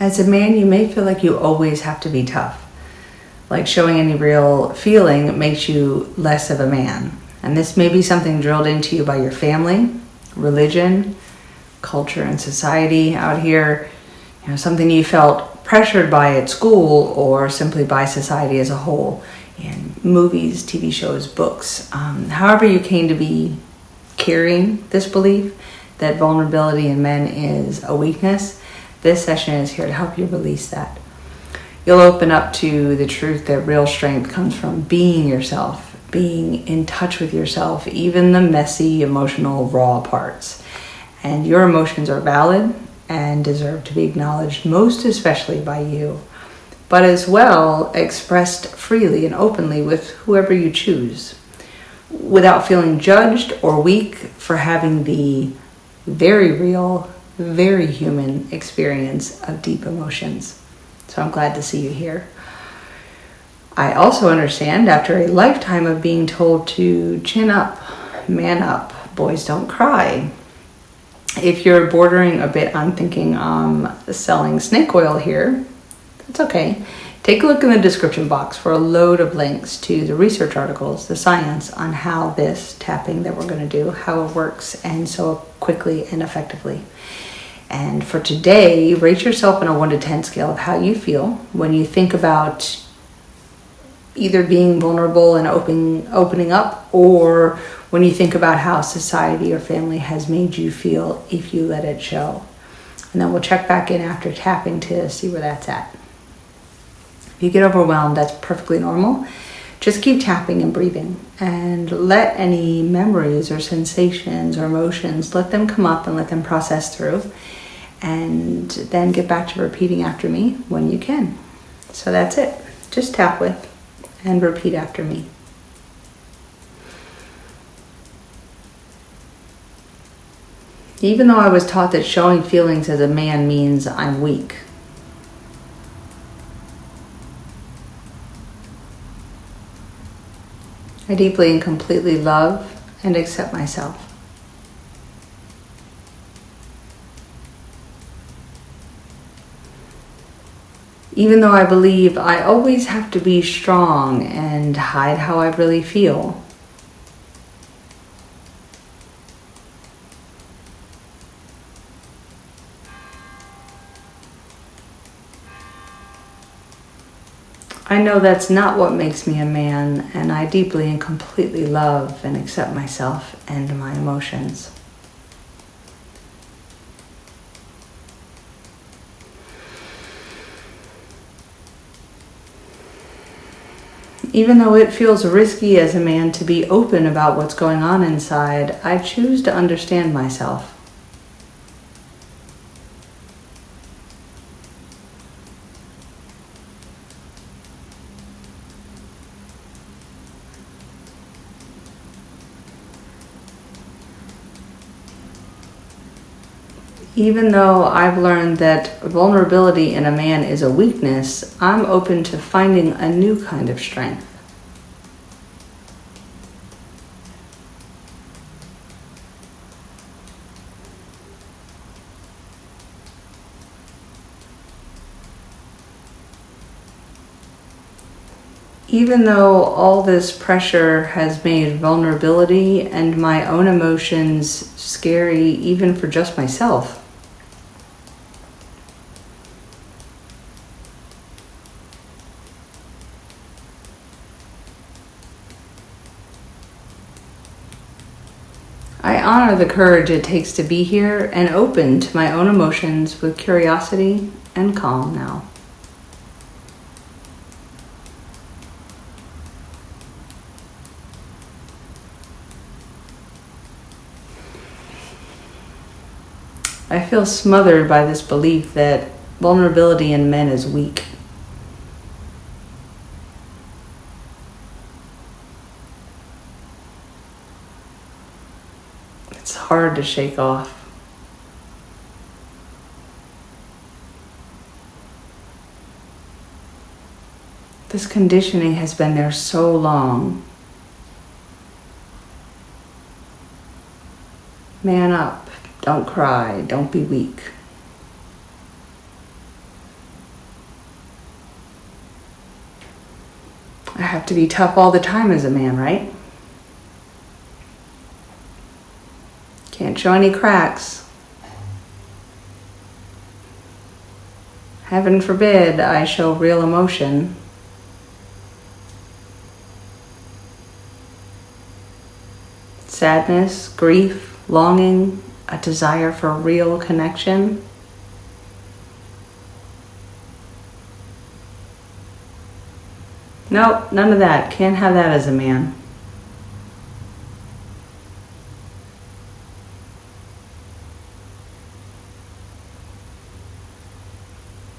As a man, you may feel like you always have to be tough. Like showing any real feeling makes you less of a man. And this may be something drilled into you by your family, religion, culture, and society out here. Something you felt pressured by at school or simply by society as a whole in movies, TV shows, books. However you came to be carrying this belief that vulnerability in men is a weakness, this session is here to help you release that. You'll open up to the truth that real strength comes from being yourself, being in touch with yourself, even the messy, emotional, raw parts. And your emotions are valid and deserve to be acknowledged, most especially by you, but as well expressed freely and openly with whoever you choose, without feeling judged or weak for having the very real, very human experience of deep emotions. So I'm glad to see you here. I also understand, after a lifetime of being told to chin up, man up, boys don't cry, if you're bordering a bit on thinking selling snake oil here, that's okay. Take a look in the description box for a load of links to the research articles, the science on how this tapping that we're going to do, how it works, and so quickly and effectively. And for today, rate yourself on a 1 to 10 scale of how you feel when you think about either being vulnerable and opening up, or when you think about how society or family has made you feel if you let it show. And then we'll check back in after tapping to see where that's at. If you get overwhelmed, that's perfectly normal. Just keep tapping and breathing, and let any memories or sensations or emotions, let them come up and let them process through, and then get back to repeating after me when you can. So that's it. Just tap with and repeat after me. Even though I was taught that showing feelings as a man means I'm weak, I deeply and completely love and accept myself. Even though I believe I always have to be strong and hide how I really feel, I know that's not what makes me a man, and I deeply and completely love and accept myself and my emotions. Even though it feels risky as a man to be open about what's going on inside, I choose to understand myself. Even though I've learned that vulnerability in a man is a weakness, I'm open to finding a new kind of strength. Even though all this pressure has made vulnerability and my own emotions scary even for just myself, I honor the courage it takes to be here and open to my own emotions with curiosity and calm now. I feel smothered by this belief that vulnerability in men is weak. It's hard to shake off. This conditioning has been there so long. Man up, don't cry, don't be weak. have to be tough all the time as a man, right? Can't show any cracks. Heaven forbid I show real emotion. Sadness, grief, longing, a desire for real connection. Nope, none of that. Can't have that as a man.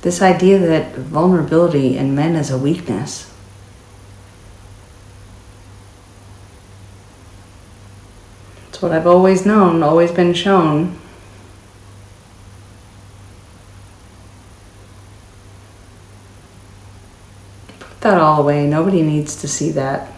This idea that vulnerability in men is a weakness. It's what I've always known, always been shown. Put that all away. Nobody needs to see that.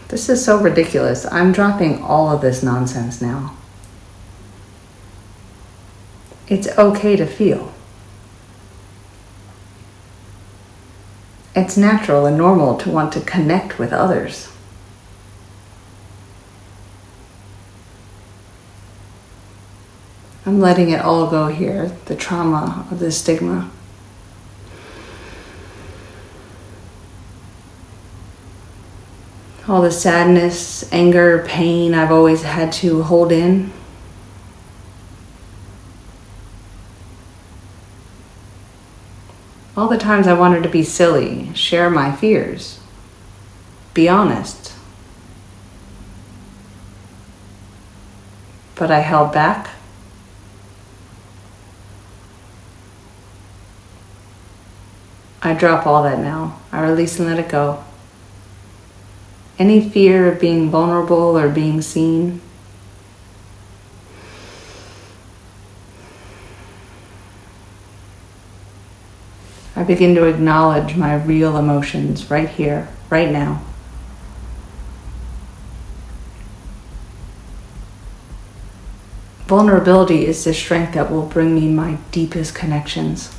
This is so ridiculous. I'm dropping all of this nonsense now. It's okay to feel. It's natural and normal to want to connect with others. I'm letting it all go here, the trauma of this stigma. All the sadness, anger, pain I've always had to hold in. All the times I wanted to be silly, share my fears, be honest. But I held back. I drop all that now. I release and let it go. Any fear of being vulnerable or being seen. I begin to acknowledge my real emotions right here, right now. Vulnerability is the strength that will bring me my deepest connections.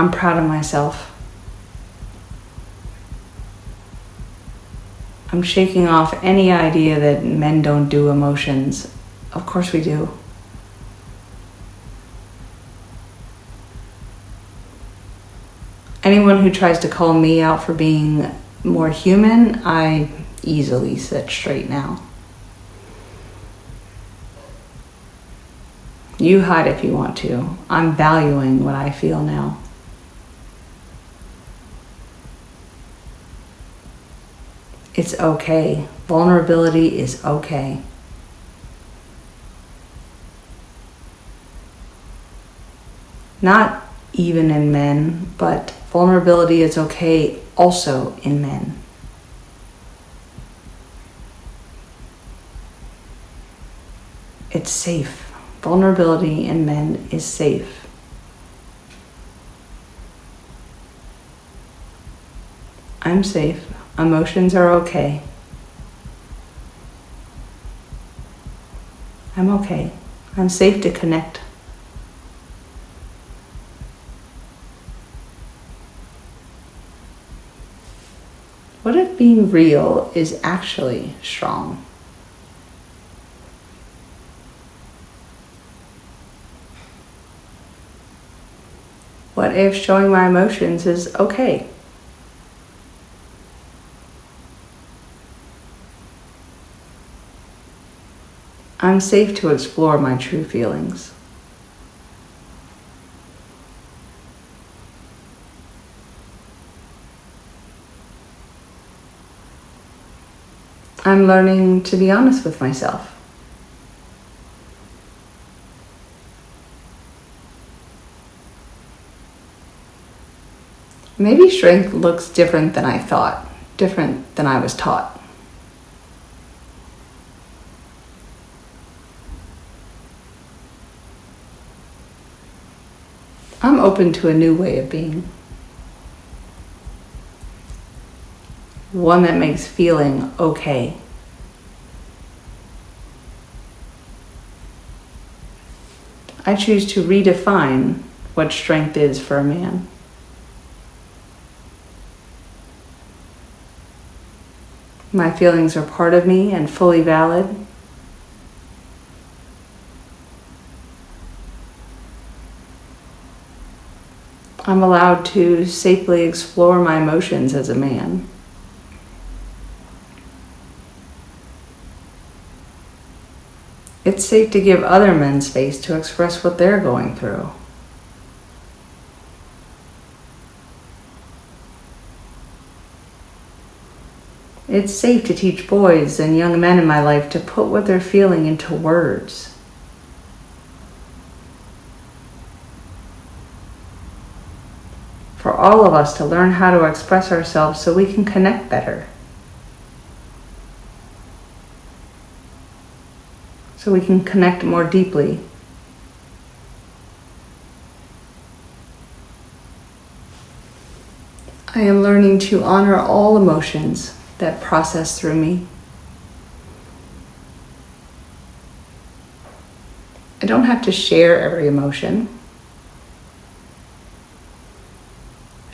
I'm proud of myself. I'm shaking off any idea that men don't do emotions. Of course we do. Anyone who tries to call me out for being more human, I easily set straight now. You hide if you want to. I'm valuing what I feel now. It's okay. Vulnerability is okay. Not even in men, but vulnerability is okay also in men. It's safe. Vulnerability in men is safe. I'm safe. Emotions are okay. I'm okay. I'm safe to connect. What if being real is actually strong? What if showing my emotions is okay? I'm safe to explore my true feelings. I'm learning to be honest with myself. Maybe strength looks different than I thought, different than I was taught. I'm open to a new way of being. One that makes feeling okay. I choose to redefine what strength is for a man. My feelings are part of me and fully valid. I'm allowed to safely explore my emotions as a man. It's safe to give other men space to express what they're going through. It's safe to teach boys and young men in my life to put what they're feeling into words. For all of us to learn how to express ourselves so we can connect better. So we can connect more deeply. I am learning to honor all emotions that process through me. I don't have to share every emotion.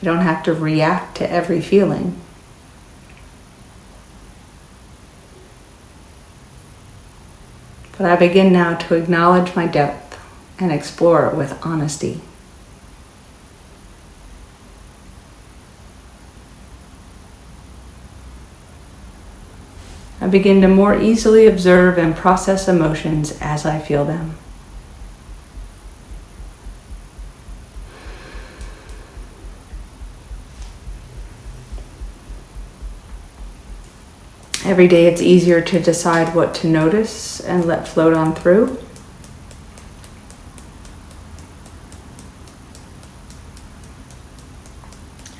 I don't have to react to every feeling. But I begin now to acknowledge my depth and explore it with honesty. I begin to more easily observe and process emotions as I feel them. Every day it's easier to decide what to notice and let float on through.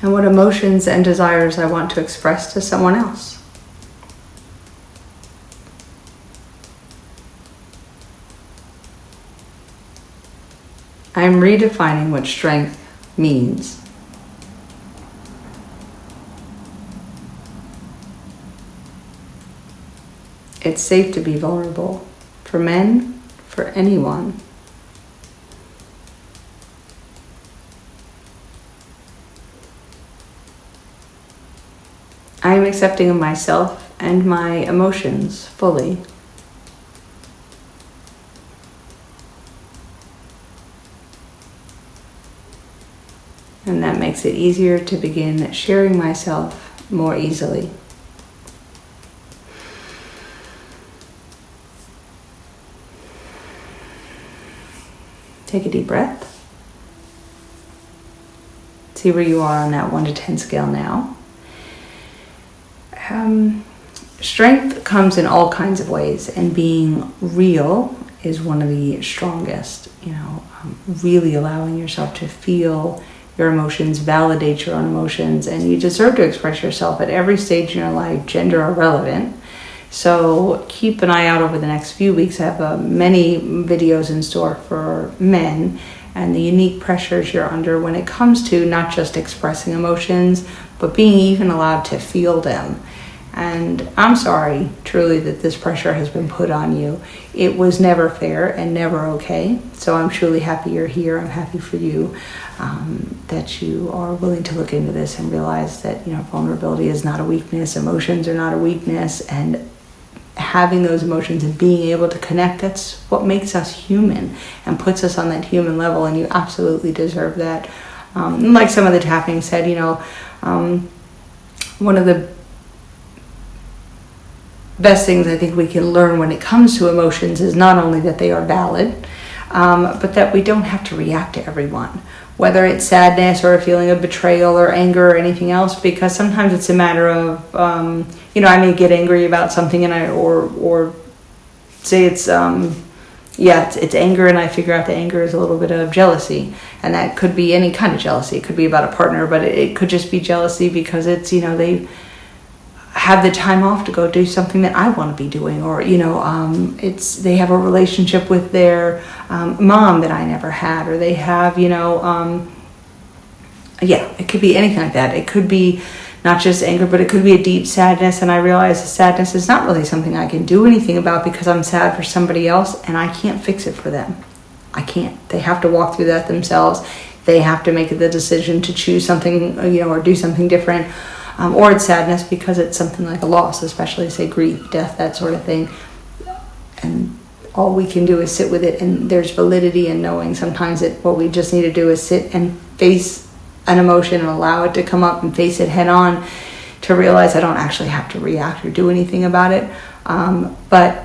And what emotions and desires I want to express to someone else. I am redefining what strength means. It's safe to be vulnerable, for men, for anyone. I am accepting of myself and my emotions fully. And that makes it easier to begin sharing myself more easily. Take a deep breath. See where you are on that 1 to 10 scale now. Strength comes in all kinds of ways, and being real is one of the strongest. Really allowing yourself to feel your emotions, validate your own emotions, and you deserve to express yourself at every stage in your life, gender irrelevant. So keep an eye out over the next few weeks. I have many videos in store for men and the unique pressures you're under when it comes to not just expressing emotions, but being even allowed to feel them. And I'm sorry, truly, that this pressure has been put on you. It was never fair and never okay. So I'm truly happy you're here. I'm happy for you that you are willing to look into this and realize that vulnerability is not a weakness. Emotions are not a weakness, and having those emotions and being able to connect, that's what makes us human and puts us on that human level. And you absolutely deserve that. Like some of the tapping said, one of the best things I think we can learn when it comes to emotions is not only that they are valid, but that we don't have to react to everyone, whether it's sadness or a feeling of betrayal or anger or anything else, because sometimes it's a matter of, I may get angry about something and or say it's anger, and I figure out the anger is a little bit of jealousy, and that could be any kind of jealousy. It could be about a partner, but it could just be jealousy because it's, they have the time off to go do something that I want to be doing, or they have a relationship with their mom that I never had, or they have it could be anything like that. It could be not just anger, but it could be a deep sadness, and I realize the sadness is not really something I can do anything about because I'm sad for somebody else and I can't fix it for them. I can't. They have to walk through that themselves. They have to make the decision to choose something, or do something different. Or it's sadness because it's something like a loss, especially say grief, death, that sort of thing. And all we can do is sit with it, and there's validity in knowing sometimes that what we just need to do is sit and face an emotion and allow it to come up and face it head on, to realize I don't actually have to react or do anything about it. But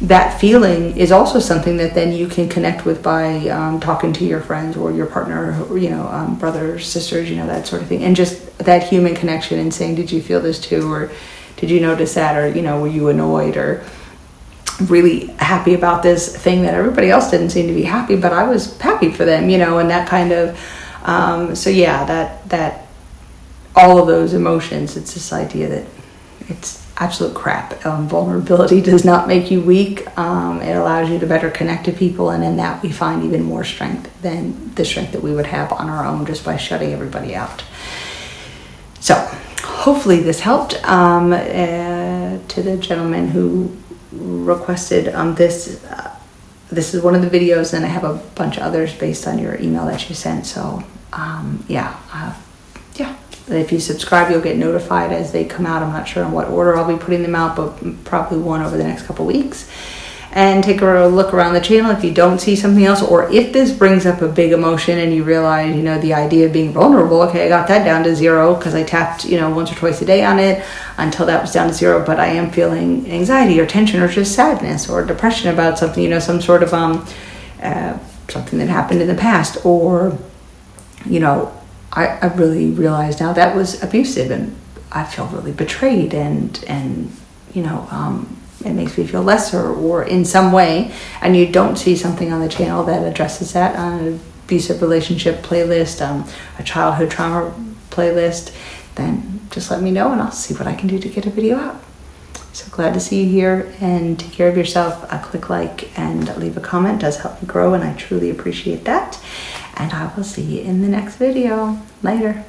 that feeling is also something that then you can connect with by talking to your friends or your partner, or, brothers, sisters, that sort of thing. And just that human connection and saying, did you feel this too? Or did you notice that? Or, were you annoyed or really happy about this thing that everybody else didn't seem to be happy, but I was happy for them, and that kind of, that all of those emotions, it's this idea that it's absolute crap. Vulnerability does not make you weak. It allows you to better connect to people, and in that we find even more strength than the strength that we would have on our own just by shutting everybody out. So hopefully this helped. To the gentleman who requested this is one of the videos, and I have a bunch of others based on your email that you sent. So if you subscribe, you'll get notified as they come out. I'm not sure in what order I'll be putting them out, but probably one over the next couple weeks. And take a look around the channel if you don't see something else, or if this brings up a big emotion and you realize, the idea of being vulnerable, okay, I got that down to 0 because I tapped, once or twice a day on it until that was down to 0, but I am feeling anxiety or tension or just sadness or depression about something, some sort of something that happened in the past, or, I really realize now that was abusive and I feel really betrayed and it makes me feel lesser or in some way, and you don't see something on the channel that addresses that, an abusive relationship playlist, a childhood trauma playlist, then just let me know and I'll see what I can do to get a video out. So glad to see you here, and take care of yourself. Click like and leave a comment. It does help me grow, and I truly appreciate that. And I will see you in the next video. Later.